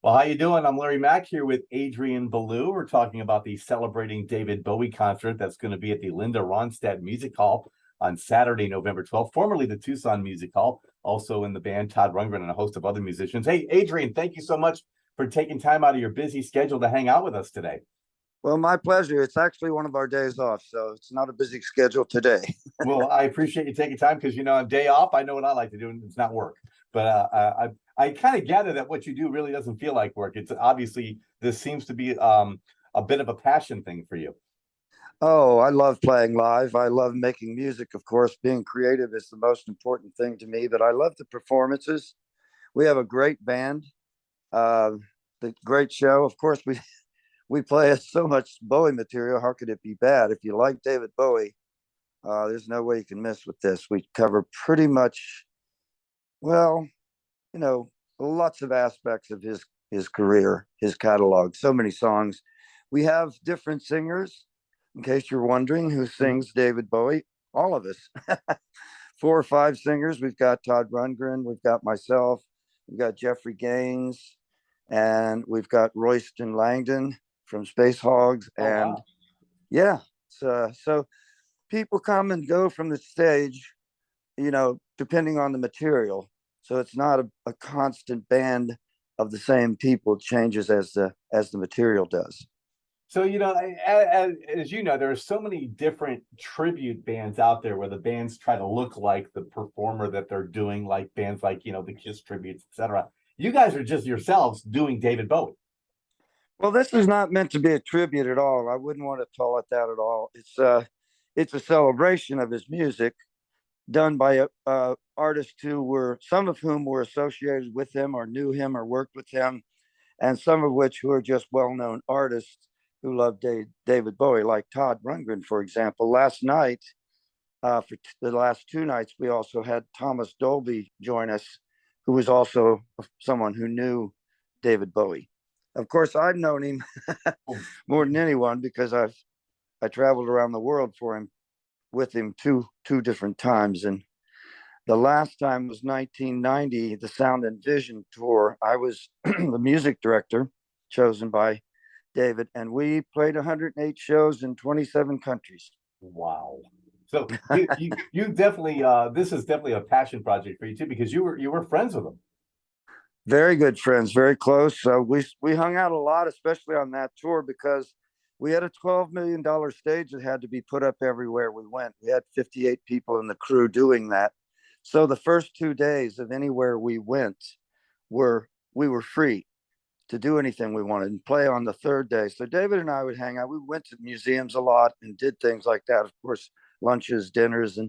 Well, how you doing? I'm Larry Mack here with Adrian Belew. We're talking about the Celebrating David Bowie concert that's going to be at the Linda Ronstadt Music Hall on Saturday, November 12th, formerly the Tucson Music Hall, also in the band Todd Rundgren and a host of other musicians. Hey, Adrian, thank you so much for taking time out of your busy schedule to hang out with us today. Well, my pleasure. It's actually one of our days off, so it's not a busy schedule today. Well, I appreciate you taking time because, on day off, I know what I like to do, and it's not work. But I kind of gather that what you do really doesn't feel like work. It's obviously, this seems to be a bit of a passion thing for you. Oh, I love playing live. I love making music. Of course, being creative is the most important thing to me, but I love the performances. We have a great band, the great show. Of course, we play so much Bowie material. How could it be bad? If you like David Bowie, there's no way you can miss with this. We cover pretty much, well, lots of aspects of his career, his catalog. So many songs. We have different singers. In case you're wondering who sings David Bowie, all of us. 4 or 5 singers. We've got Todd Rundgren. We've got myself. We've got Jeffrey Gaines, and we've got Royston Langdon from Space Hogs. And wow. Yeah, so people come and go from the stage, depending on the material. So it's not a constant band of the same people. It changes as the material does. So, as you know, there are so many different tribute bands out there where the bands try to look like the performer that they're doing, like bands like, the Kiss tributes, etc. You guys are just yourselves doing David Bowie. Well, this is not meant to be a tribute at all. I wouldn't want to call it that at all. It's a celebration of his music done by artists some of whom were associated with him or knew him or worked with him, and some of which who are just well-known artists who love David Bowie, like Todd Rundgren, for example. Last night, for the last 2 nights, we also had Thomas Dolby join us, who was also someone who knew David Bowie. Of course, I've known him more than anyone because I traveled around the world with him two different times. And the last time was 1990, the Sound and Vision tour. I was the music director chosen by David, and we played 108 shows in 27 countries. Wow. So you definitely this is definitely a passion project for you too, because you were friends with him. Very good friends, very close. We hung out a lot, especially on that tour, because we had a $12 million stage that had to be put up everywhere we went. We had 58 people in the crew doing that. So the first 2 days of anywhere we went, we were free to do anything we wanted and play on the third day. So David and I would hang out. We went to museums a lot and did things like that. Of course, lunches, dinners,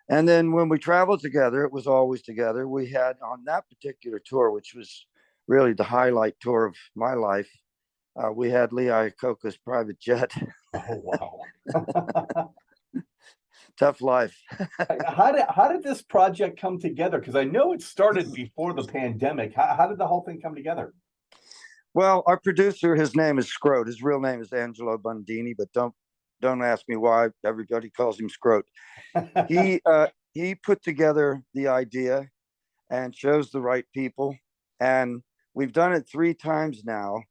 and then when we traveled together, it was always together. We had on that particular tour, which was really the highlight tour of my life, we had Lee Iacocca's private jet. Oh, wow. Tough life. How did this project come together? Because I know it started before the pandemic. How did the whole thing come together? Well, our producer, his name is Scroat. His real name is Angelo Bundini, but don't ask me why. Everybody calls him Scroat. He put together the idea and chose the right people, and we've done it 3 times now.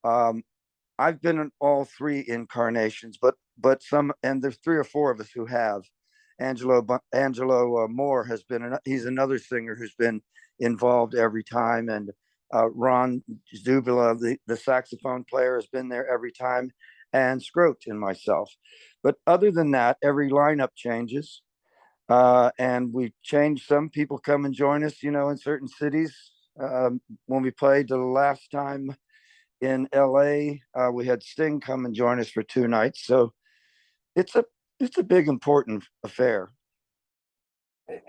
I've been in all 3 incarnations, but some, and there's 3 or 4 of us who have. Angelo Moore he's another singer who's been involved every time, and Ron Zubila, the saxophone player, has been there every time, and Scroat and myself. But other than that, every lineup changes, and we change. Some people come and join us, in certain cities. When we played the last time in LA, we had Sting come and join us for 2 nights. So it's a big, important affair.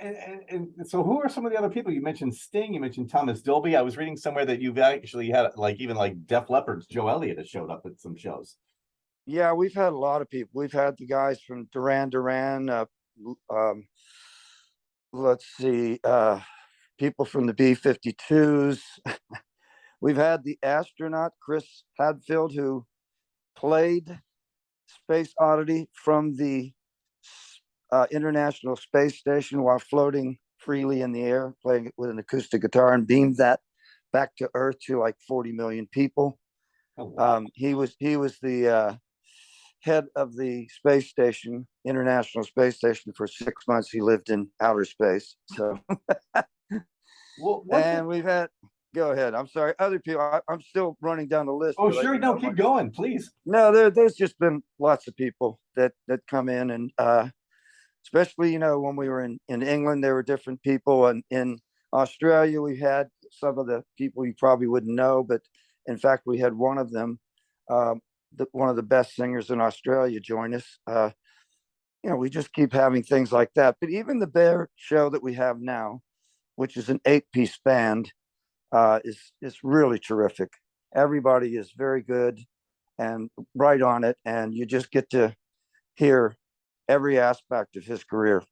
And so who are some of the other people? You mentioned Sting, you mentioned Thomas Dolby. I was reading somewhere that you've actually had even Def Leppard's Joe Elliott has showed up at some shows. Yeah, we've had a lot of people. We've had the guys from Duran Duran, let's see, people from the B-52s. We've had the astronaut Chris Hadfield, who played Space Oddity from the International Space Station while floating freely in the air, playing it with an acoustic guitar, and beamed that back to Earth to like 40 million people. Oh, wow. He was the head of the space station, International Space Station, for 6 months. He lived in outer space. So, Well, and we've had. Go ahead. I'm sorry. Other people. I'm still running down the list. Oh, but sure. No, keep going, please. No, there's just been lots of people that come in, and especially when we were in England, there were different people, and in Australia we had some of the people you probably wouldn't know, but in fact we had one of them, one of the best singers in Australia, join us. We just keep having things like that. But even the Bear show that we have now, which is an 8-piece band, is really terrific. Everybody is very good and right on it, and you just get to hear every aspect of his career.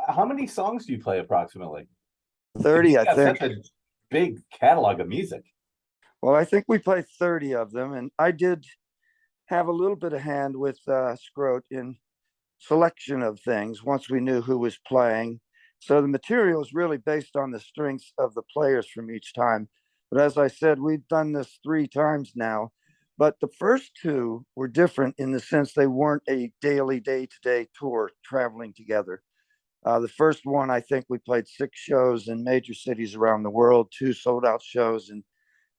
How many songs do you play approximately? 30, I think. Such a big catalog of music. Well, I think we played 30 of them, and I did have a little bit of hand with Scroat in selection of things once we knew who was playing. So the material is really based on the strengths of the players from each time. But as I said, we've done this 3 times now. But the first 2 were different in the sense they weren't a daily, day-to-day tour traveling together. The first one, I think we played 6 shows in major cities around the world, 2 sold-out shows in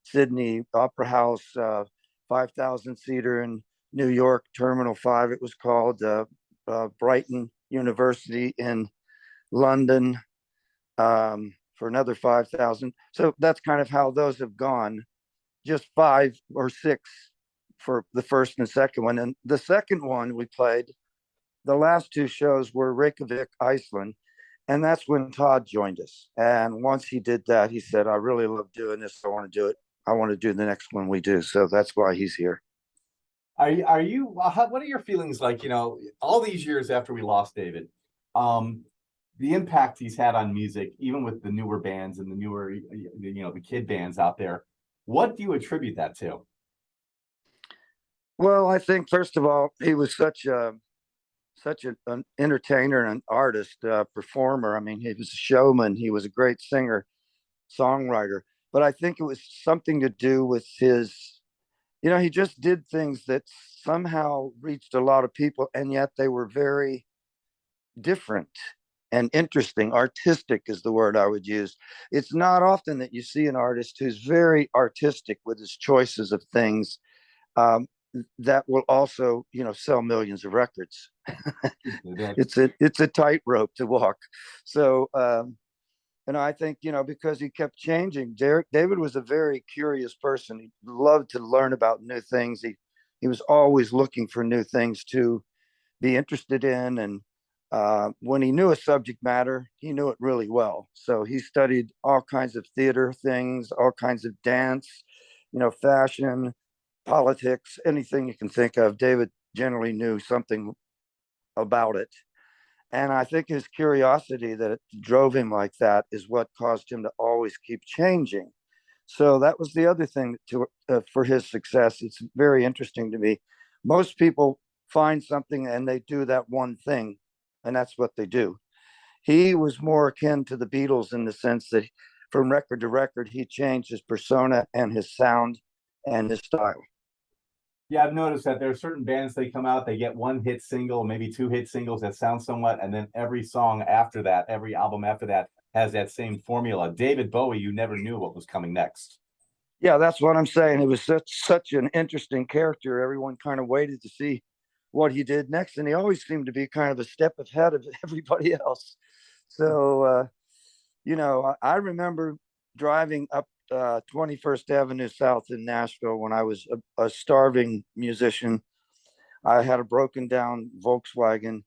Sydney, Opera House, 5,000 seater in New York, Terminal 5, it was called, Brighton University in London, for another 5,000. So that's kind of how those have gone. Just 5 or 6 for the first and second one. And the second one we played, the last 2 shows were Reykjavik, Iceland. And that's when Todd joined us. And once he did that, he said, I really love doing this. I want to do it. I want to do the next one we do. So that's why he's here. Are you, what are your feelings like, all these years after we lost David, the impact he's had on music, even with the newer bands and the newer, the kid bands out there? What do you attribute that to? Well, I think first of all, he was such an entertainer and an artist, performer. I mean, he was a showman. He was a great singer, songwriter. But I think it was something to do with his, he just did things that somehow reached a lot of people, and yet they were very different and interesting. Artistic is the word I would use. It's not often that you see an artist who's very artistic with his choices of things, that will also, sell millions of records. It's a tightrope to walk. So, and I think, because he kept changing. David was a very curious person. He loved to learn about new things. He was always looking for new things to be interested in. And when he knew a subject matter, he knew it really well. So he studied all kinds of theater things, all kinds of dance, fashion, politics, anything you can think of. David generally knew something about it. And I think his curiosity that drove him like that is what caused him to always keep changing. So that was the other thing for his success. It's very interesting to me. Most people find something and they do that one thing, and that's what they do. He was more akin to the Beatles in the sense that from record to record, he changed his persona and his sound and his style. Yeah, I've noticed that there are certain bands, they come out, they get 1 hit single, maybe 2 hit singles that sound somewhat, and then every song after that, every album after that has that same formula. David Bowie, you never knew what was coming next. Yeah, that's what I'm saying. He was such an interesting character. Everyone kind of waited to see what he did next, and he always seemed to be kind of a step ahead of everybody else. So, I remember driving up 21st Avenue South in Nashville when I was a starving musician. I had a broken down Volkswagen,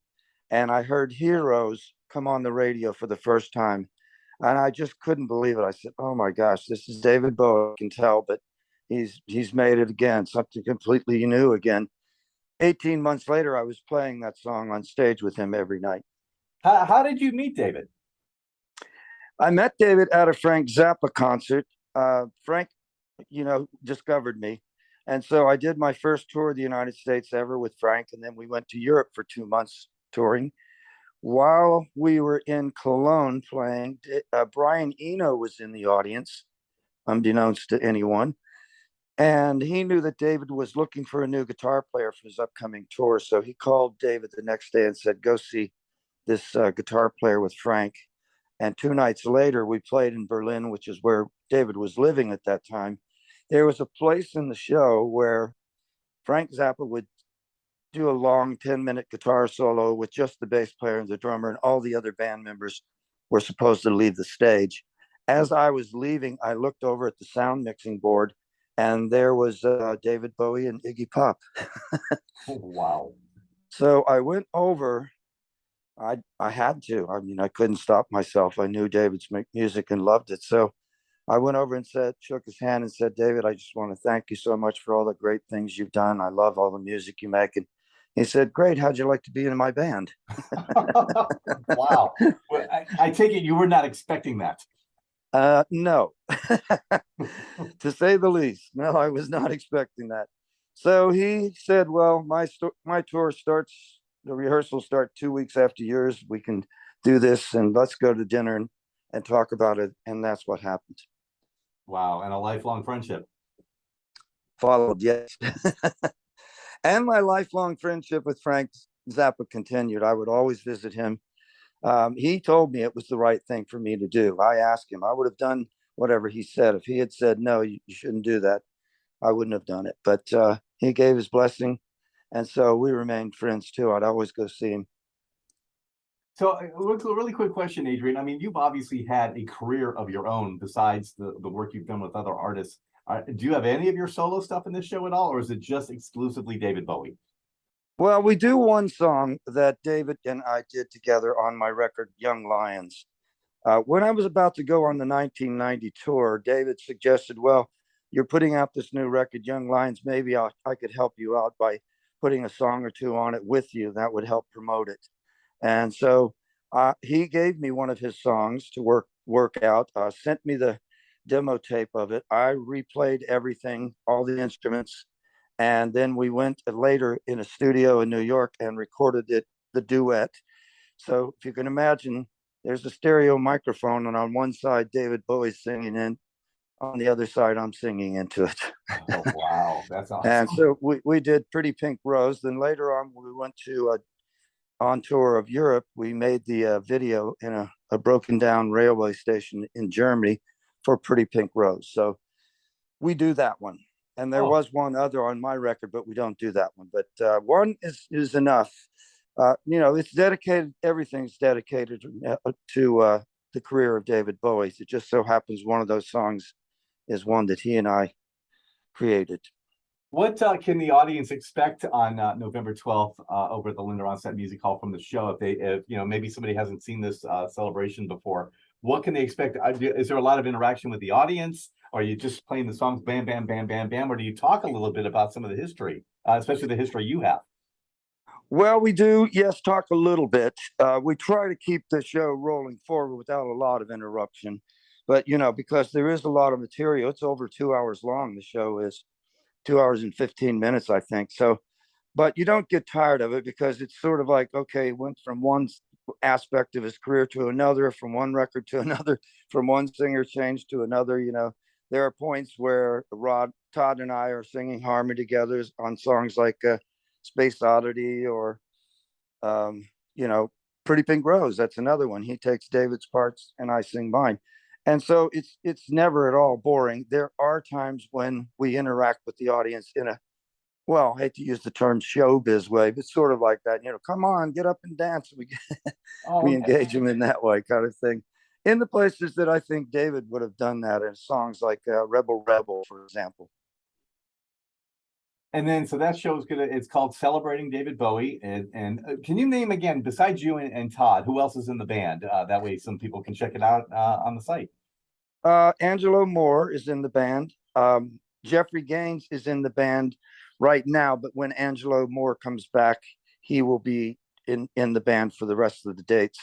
and I heard Heroes come on the radio for the first time. And I just couldn't believe it. I said, "Oh my gosh, this is David Bowie." I can tell, but he's made it again, something completely new again. 18 months later, I was playing that song on stage with him every night. How did you meet David? I met David at a Frank Zappa concert. Frank, discovered me. And so I did my first tour of the United States ever with Frank. And then we went to Europe for 2 months touring. While we were in Cologne playing, Brian Eno was in the audience. unbeknownst to anyone. And he knew that David was looking for a new guitar player for his upcoming tour. So he called David the next day and said, go see this guitar player with Frank. And 2 nights later, we played in Berlin, which is where David was living at that time. There was a place in the show where Frank Zappa would do a long 10-minute guitar solo with just the bass player and the drummer, and all the other band members were supposed to leave the stage. As I was leaving, I looked over at the sound mixing board, and there was David Bowie and Iggy Pop. Oh, wow. So I went over. I had to. I mean, I couldn't stop myself. I knew David's music and loved it. So I went over and shook his hand and said, David, I just want to thank you so much for all the great things you've done. I love all the music you make. And he said, great. How'd you like to be in my band? Wow. Well, I take it you were not expecting that. No, to say the least. No, I was not expecting that. So he said, well, my tour starts, the rehearsals start 2 weeks after yours. We can do this and let's go to dinner and talk about it. And that's what happened. Wow. And a lifelong friendship. Followed, yes. And my lifelong friendship with Frank Zappa continued. I would always visit him. He told me it was the right thing for me to do. I asked him, I would have done whatever he said. If he had said, no, you shouldn't do that, I wouldn't have done it. But he gave his blessing. And so we remained friends too. I'd always go see him. So a really quick question, Adrian. I mean, you've obviously had a career of your own besides the work you've done with other artists. Do you have any of your solo stuff in this show at all, or is it just exclusively David Bowie? Well, we do one song that David and I did together on my record, Young Lions. When I was about to go on the 1990 tour, David suggested, well, you're putting out this new record, Young Lions. Maybe I could help you out by putting a song or two on it with you. That would help promote it. And so he gave me one of his songs to work out, sent me the demo tape of it. I replayed everything, all the instruments. And then we went later in a studio in New York and recorded the duet. So if you can imagine, there's a stereo microphone, and on one side, David Bowie's singing in, on the other side, I'm singing into it. Oh, wow. That's awesome. And so we did Pretty Pink Rose. Then later on, we went to on tour of Europe. We made the video in a broken down railway station in Germany for Pretty Pink Rose. So we do that one. And there was one other on my record, but we don't do that one. But one is enough. It's dedicated. Everything's dedicated to the career of David Bowie. It just so happens one of those songs is one that he and I created. What can the audience expect on November 12th over at the Linda Ronstadt Music Hall from the show? If maybe somebody hasn't seen this celebration before, what can they expect? Is there a lot of interaction with the audience? Or are you just playing the songs, bam, bam, bam, bam, bam? Or do you talk a little bit about some of the history, especially the history you have? Well, we do, yes, talk a little bit. We try to keep the show rolling forward without a lot of interruption. But, because there is a lot of material, it's over 2 hours long. The show is 2 hours and 15 minutes, I think. So, but you don't get tired of it because it's sort of like, okay, went from one aspect of his career to another, from one record to another, from one singer change to another. There are points where Todd and I are singing harmony together on songs like Space Oddity or, Pretty Pink Rose. That's another one. He takes David's parts and I sing mine. And so it's never at all boring. There are times when we interact with the audience in a, well, I hate to use the term showbiz way, but sort of like that, come on, get up and dance. We engage them in that way kind of thing. In the places that I think David would have done that in songs like Rebel Rebel, for example. And then, so that show it's called Celebrating David Bowie. And can you name again, besides you and Todd, who else is in the band? That way some people can check it out on the site. Angelo Moore is in the band. Jeffrey Gaines is in the band right now, but when Angelo Moore comes back, he will be in the band for the rest of the dates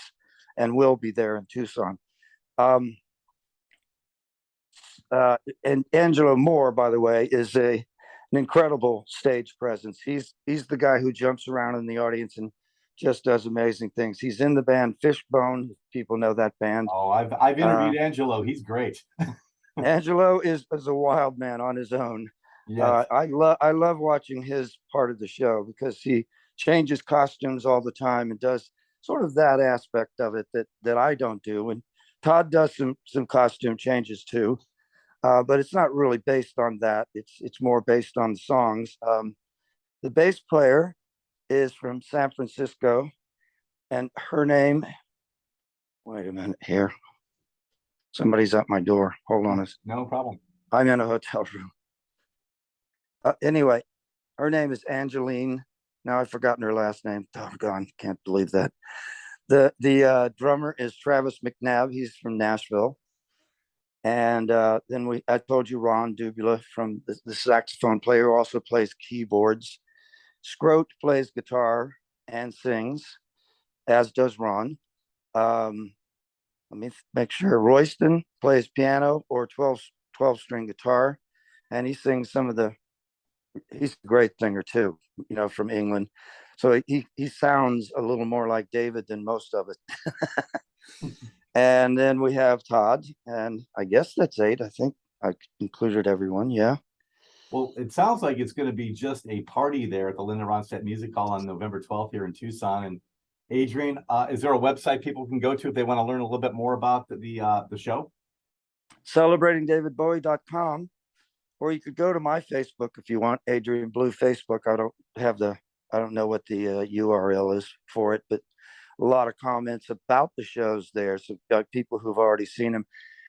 and will be there in Tucson. And Angelo Moore, by the way, is an incredible stage presence. He's the guy who jumps around in the audience and just does amazing things. He's in the band Fishbone. People know that band. Oh, I've interviewed Angelo. He's great. Angelo is a wild man on his own. Yes. I love watching his part of the show because he changes costumes all the time and does sort of that aspect of it that I don't do. And Todd does some costume changes too, but it's not really based on that. It's more based on the songs. The bass player is from San Francisco, and her name. Wait a minute here. Somebody's at my door. Hold on. No problem. I'm in a hotel room. Anyway, her name is Angeline. Now I've forgotten her last name. Doggone, can't believe that. The drummer is Travis McNabb. He's from Nashville. And then I told you Ron Dubula from the saxophone player, who also plays keyboards. Scroat plays guitar and sings, as does Ron. Let me make sure. Royston plays piano or 12-string guitar, and he sings he's a great singer too, from England. So he sounds a little more like David than most of it. And then we have Todd, and I guess that's 8. I think I included everyone. Yeah. Well, it sounds like it's going to be just a party there at the Linda Ronstadt Music Hall on November 12th here in Tucson. And Adrian, is there a website people can go to if they want to learn a little bit more about the show? Celebratingdavidbowie.com, or you could go to my Facebook if you want, Adrian Belew Facebook. I don't know what the URL is for it, but a lot of comments about the shows there. So people who've already seen them,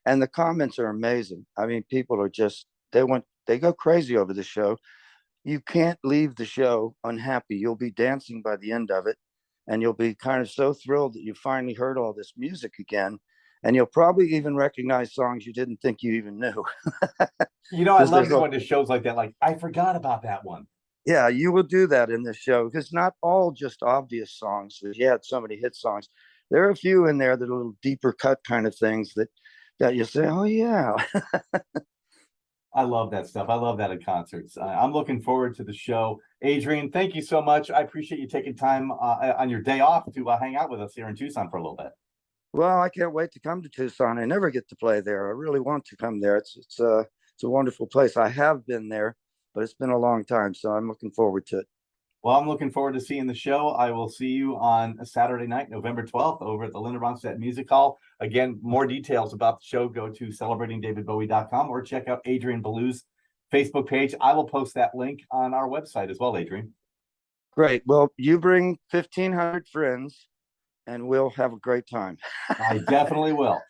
and the comments are amazing. I mean, people are just, they go crazy over the show. You can't leave the show unhappy. You'll be dancing by the end of it, and you'll be kind of so thrilled that you finally heard all this music again. And you'll probably even recognize songs you didn't think you even knew. I love going to shows like that. Like, I forgot about that one. Yeah, you will do that in this show because not all just obvious songs. You had so many hit songs. There are a few in there that are a little deeper cut kind of things that you say, oh yeah. I love that stuff. I love that at concerts. I'm looking forward to the show. Adrian, thank you so much. I appreciate you taking time on your day off to hang out with us here in Tucson for a little bit. Well, I can't wait to come to Tucson. I never get to play there. I really want to come there. It's a wonderful place. I have been there, but it's been a long time, so I'm looking forward to it. Well, I'm looking forward to seeing the show. I will see you on a Saturday night, November 12th, over at the Linda Ronstadt Music Hall. Again, more details about the show, go to celebratingdavidbowie.com or check out Adrian Belew's Facebook page. I will post that link on our website as well, Adrian. Great. Well, you bring 1,500 friends, and we'll have a great time. I definitely will.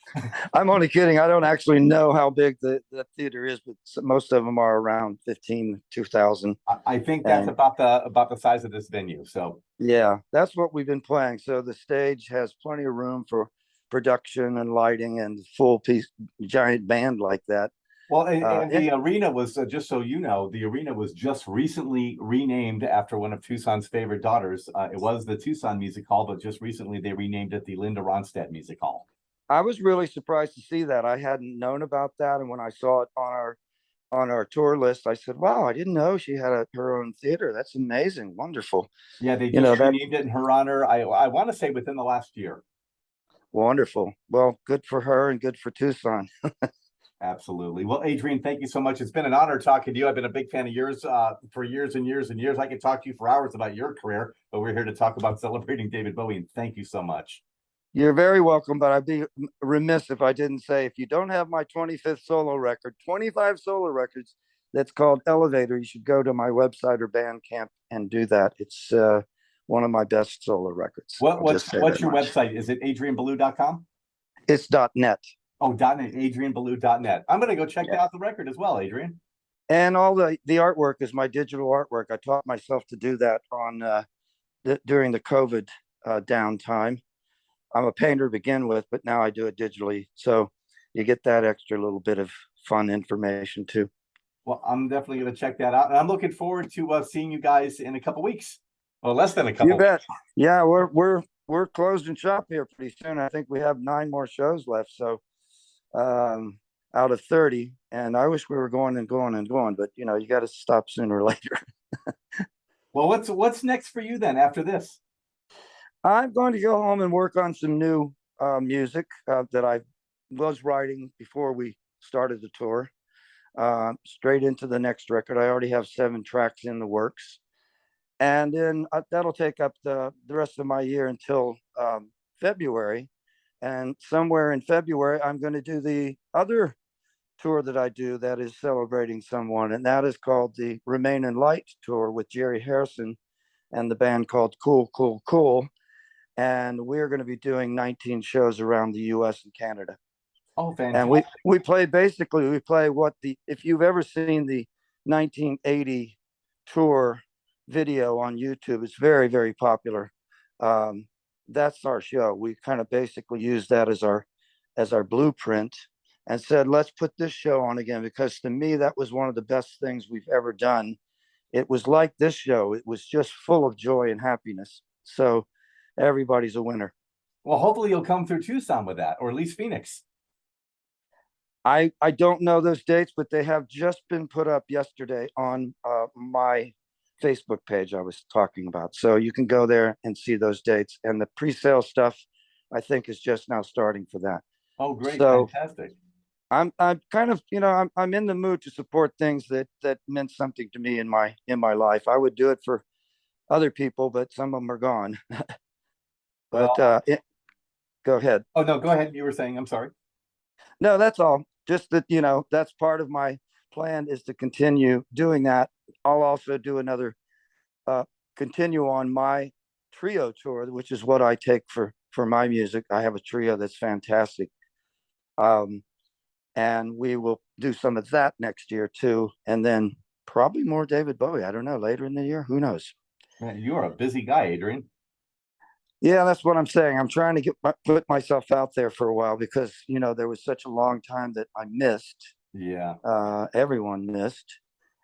I'm only kidding. I don't actually know how big the theater is, but most of them are around 2,000. I think that's about the size of this venue. So yeah, that's what we've been playing. So the stage has plenty of room for production and lighting and full piece giant band like that. Well, and the arena was, just so you know, the arena was just recently renamed after one of Tucson's favorite daughters. It was the Tucson Music Hall, but just recently they renamed it the Linda Ronstadt Music Hall. I was really surprised to see that. I hadn't known about that, and when I saw it on our tour list, I said, "Wow, I didn't know she had her own theater. That's amazing, wonderful." Yeah, they just renamed it in her honor. I want to say within the last year. Wonderful. Well, good for her and good for Tucson. Absolutely. Well, Adrian, thank you so much. It's been an honor talking to you. I've been a big fan of yours for years and years and years. I could talk to you for hours about your career, but we're here to talk about celebrating David Bowie. And thank you so much. You're very welcome, but I'd be remiss if I didn't say, if you don't have my 25th solo record, 25 solo records, that's called Elevator, you should go to my website or Bandcamp and do that. It's one of my best solo records. What's your website? Is it adrianbelew.com? It's .net. Oh, .net, adrianbelew.net. I'm going to go check out the record as well, Adrian. And all the artwork is my digital artwork. I taught myself to do that during the COVID downtime. I'm a painter to begin with, but now I do it digitally. So you get that extra little bit of fun information too. Well, I'm definitely going to check that out. And I'm looking forward to seeing you guys in a couple weeks. Well, less than a couple. You bet. Yeah, we're closing shop here pretty soon. I think we have 9 more shows left. So out of 30, and I wish we were going, but you got to stop sooner or later. Well, what's next for you then after this? I'm going to go home and work on some new music that I was writing before we started the tour, straight into the next record. I already have 7 tracks in the works. And then that'll take up the rest of my year until February. And somewhere in February, I'm going to do the other tour that I do that is celebrating someone. And that is called the Remain in Light Tour with Jerry Harrison and the band called Cool, Cool, Cool. And we're going to be doing 19 shows around the US and Canada. Oh, And fantastic. we play what if you've ever seen the 1980 tour video on YouTube, it's very, very popular. That's our show. We kind of basically use that as our blueprint and said, let's put this show on again, because to me, that was one of the best things we've ever done. It was like this show. It was just full of joy and happiness. So everybody's a winner. Well, hopefully you'll come through Tucson with that, or at least Phoenix. I don't know those dates, but they have just been put up yesterday on my Facebook page I was talking about. So you can go there and see those dates. And the pre-sale stuff, I think, is just now starting for that. Oh, great. So fantastic. I'm kind of, I'm in the mood to support things that meant something to me in my life. I would do it for other people, but some of them are gone. But go ahead. Oh, no, go ahead. You were saying, I'm sorry. No, that's all. Just that, that's part of my plan, is to continue doing that. I'll also do another, continue on my trio tour, which is what I take for my music. I have a trio that's fantastic. And we will do some of that next year too. And then probably more David Bowie. I don't know, later in the year, who knows? Man, you are a busy guy, Adrian. Yeah, that's what I'm saying. I'm trying to put myself out there for a while, because, there was such a long time that I missed. Yeah. Everyone missed.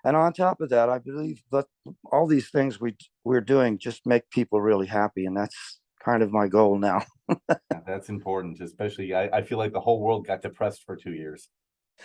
And on top of that, I believe that all these things we're doing just make people really happy. And that's kind of my goal now. Yeah, that's important, especially I feel like the whole world got depressed for 2 years.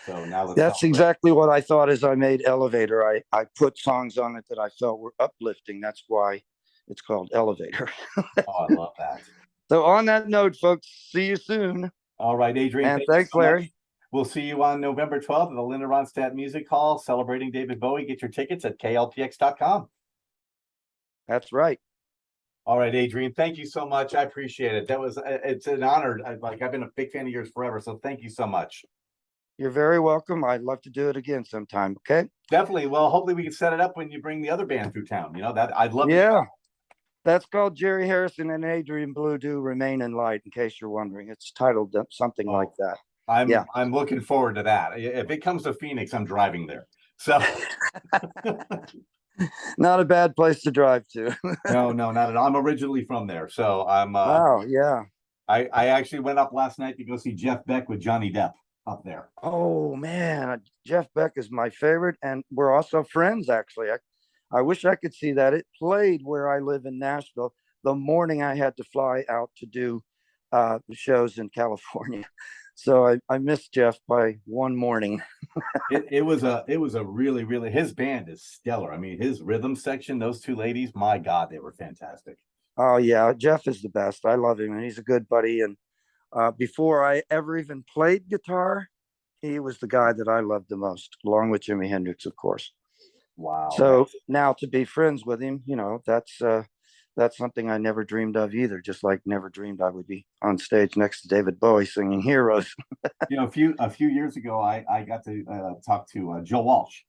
So now that's exactly what I thought as I made Elevator. I put songs on it that I felt were uplifting. That's why it's called Elevator. Oh, I love that. So on that note, folks, see you soon. All right, Adrian. And thanks, Larry. Much. We'll see you on November 12th at the Linda Ronstadt Music Hall, celebrating David Bowie. Get your tickets at klpx.com. That's right. All right, Adrian, thank you so much. I appreciate it. It's an honor. I've been a big fan of yours forever. So thank you so much. You're very welcome. I'd love to do it again sometime. Okay. Definitely. Well, hopefully we can set it up when you bring the other band through town. That I'd love. Yeah. That's called Jerry Harrison and Adrian Belew do Remain in Light, in case you're wondering. It's titled something like that. I'm looking forward to that. If it comes to Phoenix, I'm driving there. So not a bad place to drive to. No, not at all. I'm originally from there. So I'm wow, yeah. I actually went up last night to go see Jeff Beck with Johnny Depp up there. Oh man, Jeff Beck is my favorite, and we're also friends, actually. I wish I could see that. It played where I live in Nashville the morning I had to fly out to do the shows in California. So I missed Jeff by one morning. it was a really, his band is stellar. I mean, his rhythm section, those two ladies, my God, they were fantastic. Oh yeah, Jeff is the best. I love him, and he's a good buddy. And before I ever even played guitar, he was the guy that I loved the most, along with Jimi Hendrix, of course. Wow. So now to be friends with him, that's something I never dreamed of either. Just like never dreamed I would be on stage next to David Bowie singing Heroes. A few years ago, I got to talk to Joe Walsh.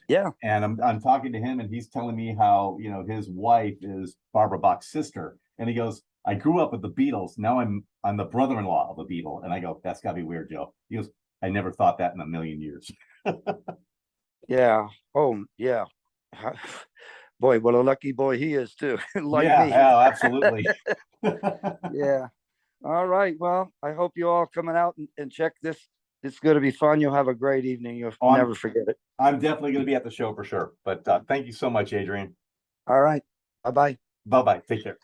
Yeah. And I'm talking to him, and he's telling me how, his wife is Barbara Bach's sister. And he goes, I grew up with the Beatles. Now I'm the brother-in-law of a Beatle. And I go, that's gotta be weird, Joe. He goes, I never thought that in a million years. Yeah. Oh, yeah. Boy, what a lucky boy he is too. Like yeah, me. Yeah, absolutely. Yeah. All right. Well, I hope you all coming out and check this. It's going to be fun. You'll have a great evening. You'll never forget it. I'm definitely going to be at the show for sure. But thank you so much, Adrian. All right. Bye-bye. Bye-bye. Take care.